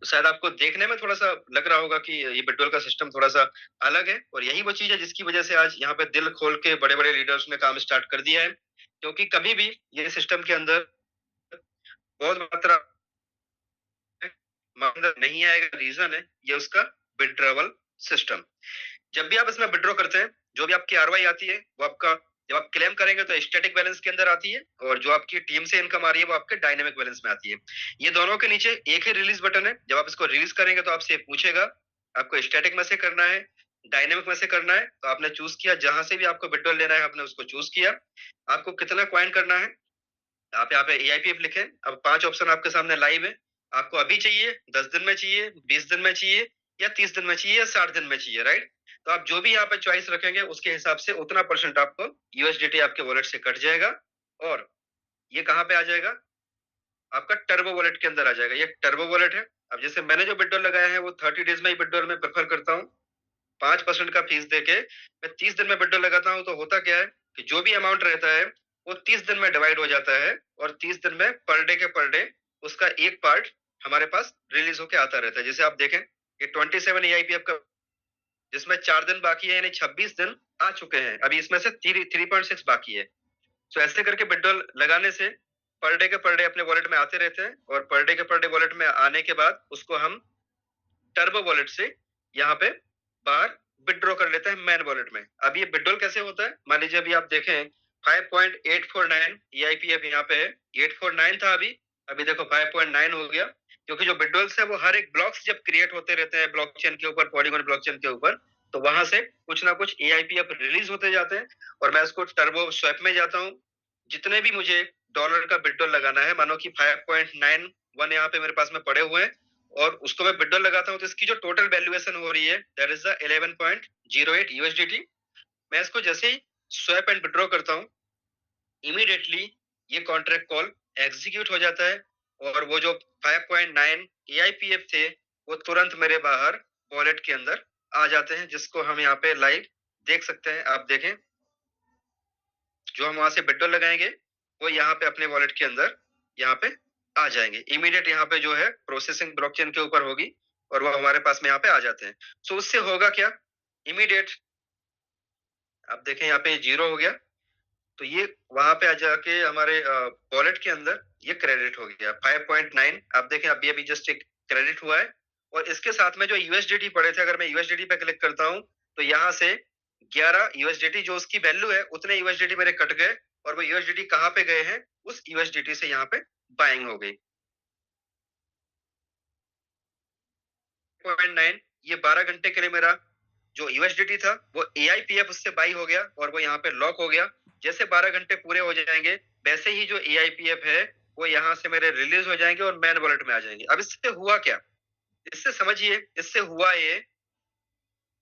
तो शायद आपको देखने में थोड़ा सा लग रहा होगा कि ये विड्रॉल का सिस्टम थोड़ा सा अलग है, और यही वो चीज है जिसकी वजह से आज यहाँ पे दिल खोल के बड़े बड़े लीडर्स ने काम स्टार्ट कर दिया है। क्योंकि कभी भी ये सिस्टम के अंदर बहुत मात्रा नहीं आएगा, रीजन है ये उसका विड्रॉवल सिस्टम। जब भी आप इसमें विड्रॉ करते हैं, जो भी आपकी आरओआई आती है वो आपका जब आप क्लेम करेंगे तो स्टैटिक बैलेंस के अंदर आती है, और जो आपकी टीम से इनकम आ रही है वो आपके डायनेमिक बैलेंस में आती है। ये दोनों के नीचे एक ही रिलीज बटन है। जब आप इसको रिलीज करेंगे तो आपसे पूछेगा आपको स्टैटिक में से करना है, डायनेमिक में से करना है। तो आपने चूज किया, जहां से भी आपको विड्रॉल लेना है आपने उसको चूज किया। आपको कितना क्वाइन करना है, आप यहाँ पे एआईपीएफ लिखे। अब 5 ऑप्शन आपके सामने लाइव है। आपको अभी चाहिए, 10 दिन में चाहिए, 20 दिन में चाहिए, या 30 दिन में चाहिए, या 60 दिन में चाहिए, राइट। तो आप जो भी यहाँ पे चॉइस रखेंगे उसके हिसाब से उतना परसेंट आपको यूएसडीटी आपके वॉलेट से कट जाएगा, और ये कहाँ पे आ जाएगा, आपका टर्बो वॉलेट के अंदर आ जाएगा। ये टर्बो वॉलेट है। अब जैसे मैंने जो विड्रॉल लगाया है वो 30 डेज में ही विड्रॉल में प्रेफर करता हूँ। 5% का फीस देके मैं 30 दिन में विड्रॉल लगाता हूँ। तो होता क्या है कि जो भी अमाउंट रहता है वो 30 दिन में डिवाइड हो जाता है, और 30 दिन में पर डे के पर डे उसका एक पार्ट हमारे पास रिलीज होके आता रहता है। जैसे आप देखें ये 27 एआईपीएफ का, जिसमें 4 दिन बाकी है, यानी 26 दिन आ चुके हैं, अभी इसमें से 3.6 बाकी है। तो ऐसे करके विड्रॉल लगाने से पर डे के पर डे अपने वॉलेट में आते रहते हैं, और पर डे के पर डे वॉलेट में आने के बाद उसको हम टर्बो वॉलेट से यहाँ पे बाहर विड्रॉ कर लेते हैं मेन वॉलेट में। अब ये विड्रॉल कैसे होता है, मान लीजिए अभी आप देखें 5.849 ईआईपीएफ यहाँ पे है, 849 था अभी, अभी देखो 5.9 हो गया। क्योंकि जो विड्रॉल्स है वो हर एक ब्लॉक्स जब क्रिएट होते रहते हैं ब्लॉकचेन के ऊपर, पॉलीगॉन ब्लॉकचेन के ऊपर, तो वहां से कुछ ना कुछ एआईपीएफ रिलीज होते जाते हैं, और मैं इसको टर्बो स्वैप में जाता हूँ। जितने भी मुझे डॉलर का विड्रॉल लगाना है, मानो कि 5.91 यहाँ पे मेरे पास में पड़े हुए हैं और उसको मैं विड्रॉल लगाता हूँ तो इसकी जो टोटल वैल्यूएशन हो रही है दैट इज द 11.08 यूएसडीटी। मैं इसको जैसे ही स्वैप एंड विड्रॉ करता हूँ इमीडिएटली ये कॉन्ट्रैक्ट कॉल एग्जीक्यूट हो जाता है और वो जो 5.9 एआईपीएफ थे वो तुरंत मेरे बाहर वॉलेट के अंदर आ जाते हैं, जिसको हम यहाँ पे लाइव देख सकते हैं। आप देखें, जो हम वहां से विड्रॉ लगाएंगे वो यहाँ पे अपने वॉलेट के अंदर यहाँ पे आ जाएंगे। इमीडिएट यहाँ पे जो है प्रोसेसिंग ब्लॉकचेन के ऊपर होगी और वो हमारे पास में यहाँ पे आ जाते हैं। सो उससे होगा क्या, इमीडिएट आप देखें यहाँ पे जीरो हो गया तो ये वहां पे आ जाके हमारे वॉलेट के अंदर ये क्रेडिट हो गया 5.9। आप देखें अभी अभी जस्ट एक क्रेडिट हुआ है और इसके साथ में जो यूएसडीटी पड़े थे, अगर मैं यूएसडीटी पे क्लिक करता हूँ तो यहाँ से 11 यूएसडीटी जो उसकी वैल्यू है उतने यूएसडीटी मेरे कट गए और वो यूएसडीटी कहाँ पे गए हैं, उस यूएसडीटी से यहाँ पे बाइंग हो गई 0.9। ये 12 घंटे के लिए मेरा जो यूएसडीटी था वो एआईपीएफ उससे बाई हो गया और वो यहाँ पे लॉक हो गया। जैसे 12 घंटे पूरे हो जाएंगे वैसे ही जो एआईपीएफ है वो यहाँ से मेरे रिलीज हो जाएंगे और मैन वॉलेट में आ जाएंगे। अब इससे हुआ क्या, इससे समझिए, इससे हुआ ये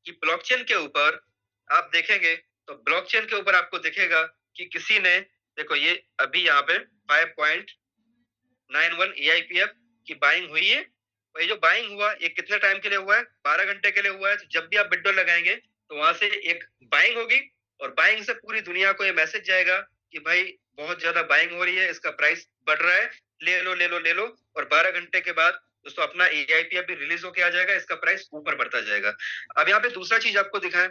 कि ब्लॉकचेन के ऊपर आप देखेंगे तो ब्लॉकचेन के ऊपर आपको दिखेगा कि किसी ने, देखो ये अभी यहाँ पे 5.91 एआईपीएफ की बाइंग हुई है और ये जो बाइंग हुआ ये कितने टाइम के लिए हुआ है, 12 घंटे के लिए हुआ है। तो जब भी आप विड्रॉ लगाएंगे तो वहां से एक बाइंग होगी और बाइंग से पूरी दुनिया को ये मैसेज जाएगा कि भाई बहुत ज्यादा बाइंग हो रही है, इसका प्राइस बढ़ रहा है, ले लो ले लो ले लो। और 12 घंटे के बाद दोस्तों अपना एआईपीएफ भी रिलीज होके आ जाएगा, इसका प्राइस ऊपर बढ़ता जाएगा। अब यहाँ पे दूसरा चीज आपको दिखाएं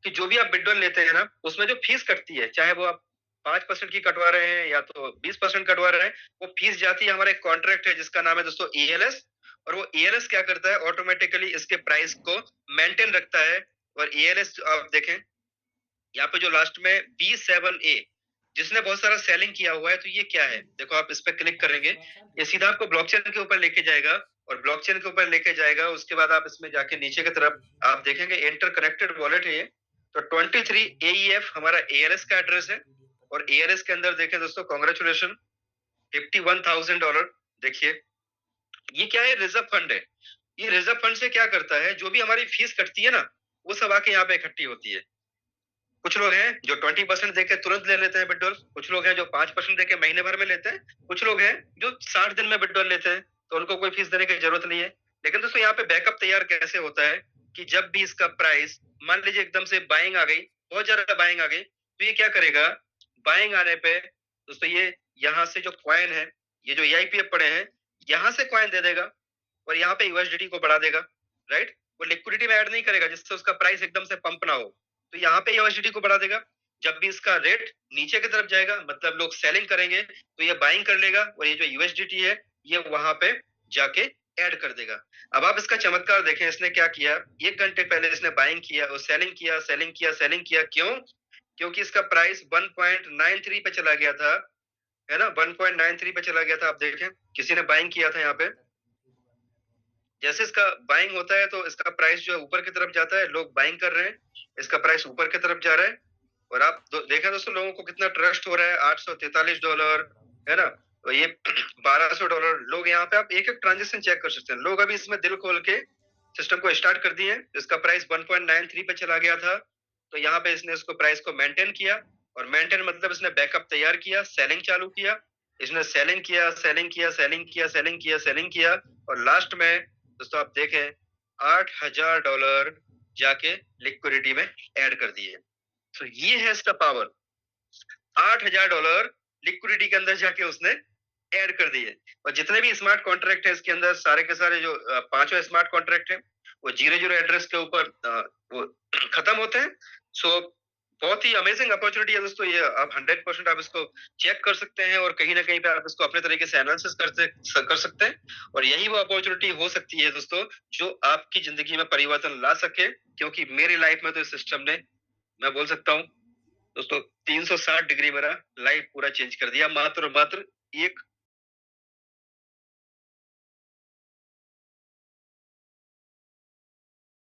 कि जो भी आप विड्रॉल लेते हैं ना उसमें जो फीस कटती है, चाहे वो आप 5% की कटवा रहे हैं या तो 20% कटवा रहे हैं, वो फीस जाती है हमारा एक कॉन्ट्रैक्ट है जिसका नाम है दोस्तों ईएलएस। और वो ईएलएस क्या करता है, ऑटोमेटिकली इसके प्राइस को मेंटेन रखता है। और ईएलएस आप देखें यहाँ पे जो लास्ट में B7A जिसने बहुत सारा सेलिंग किया हुआ है, तो ये क्या है, देखो आप इस पर क्लिक करेंगे ये सीधा आपको ब्लॉकचेन के ऊपर लेके जाएगा और ब्लॉकचेन के ऊपर लेके जाएगा। उसके बाद आप इसमें जाके नीचे की तरफ आप देखेंगे इंटर कनेक्टेड वॉलेट है ये, तो 23 AEF हमारा एएलएस का एड्रेस है। और एएलएस के अंदर देखें दोस्तों, कॉन्ग्रेचुलेशन $51,000। देखिए ये क्या है, रिजर्व फंड है। ये रिजर्व फंड से क्या करता है, जो भी हमारी फीस कटती है ना वो सब आके यहाँ पे इकट्ठी होती है। कुछ लोग हैं जो 20% देके तुरंत ले लेते हैं विड्रॉल, कुछ लोग हैं जो 5% देके महीने भर में लेते हैं, कुछ लोग हैं जो 60 दिन में विड्रॉल लेते हैं तो उनको कोई फीस देने की जरूरत नहीं है। लेकिन दोस्तों यहाँ पे बैकअप तैयार कैसे होता है कि जब भी इसका प्राइस मान लीजिए एकदम से बाइंग आ गई, बहुत ज्यादा बाइंग आ गई, तो ये क्या करेगा, बाइंग आने पे दोस्तों ये यहाँ से जो कॉइन है, ये जो एआईपीएफ पड़े हैं यहाँ से कॉइन दे देगा और यहाँ पे यूएसडीटी को बढ़ा देगा, राइट। वो लिक्विडिटी में ऐड नहीं करेगा जिससे उसका प्राइस एकदम से पंप ना हो, तो यहाँ पे यूएसडीटी को बढ़ा देगा। जब भी इसका रेट नीचे की तरफ जाएगा, मतलब लोग सेलिंग करेंगे, तो ये बाइंग कर लेगा और ये जो यूएसडीटी है ये वहां पे जाके ऐड कर देगा। अब आप इसका चमत्कार देखें, इसने क्या किया, 1 घंटे पहले इसने बाइंग किया और सेलिंग किया सेलिंग किया सेलिंग किया। क्यों, क्योंकि इसका प्राइस 1.93 पे चला गया था, है ना, 1.93 पे चला गया था। आप देखें किसी ने बाइंग किया था यहाँ पे, जैसे इसका बाइंग होता है तो इसका प्राइस जो है ऊपर की तरफ जाता है, लोग बाइंग कर रहे हैं, इसका प्राइस ऊपर की तरफ जा रहा है। और आप देखा दोस्तों लोगों को कितना ट्रस्ट हो रहा है, $843 है ना, तो ये $1200 लोग यहाँ पे आप एक एक ट्रांजेक्शन चेक कर सकते हैं। लोग अभी इसमें दिल खोल के सिस्टम को स्टार्ट कर दिए। इसका प्राइस 1.93 पे चला गया था तो यहाँ पे इसने उसको प्राइस को मेंटेन किया और मेंटेन मतलब इसने बैकअप तैयार किया, सेलिंग चालू किया, इसने सेलिंग किया सेलिंग किया सेलिंग किया सेलिंग किया सेलिंग किया और लास्ट में दोस्तों आप देखें $8,000 जाके लिक्विडिटी में ऐड कर दिए। तो ये है इसका पावर, $8,000 लिक्विडिटी के अंदर जाके उसने ऐड कर दिए। और जितने भी स्मार्ट कॉन्ट्रैक्ट है इसके अंदर, सारे के सारे जो 5 स्मार्ट कॉन्ट्रैक्ट है वो 0 एड्रेस के ऊपर वो खत्म होते हैं। सो बहुत ही अमेजिंग अपॉर्चुनिटी है दोस्तों ये, आप 100% आप इसको चेक कर सकते हैं और कहीं ना कहीं पे आप इसको अपने तरीके से एनालिसिस कर सकते हैं। और यही वो अपॉर्चुनिटी हो सकती है दोस्तों जो आपकी जिंदगी में परिवर्तन ला सके, क्योंकि मेरी लाइफ में तो इस सिस्टम ने, मैं बोल सकता हूँ दोस्तों, 360 डिग्री मेरा लाइफ पूरा चेंज कर दिया, मात्र मात्र एक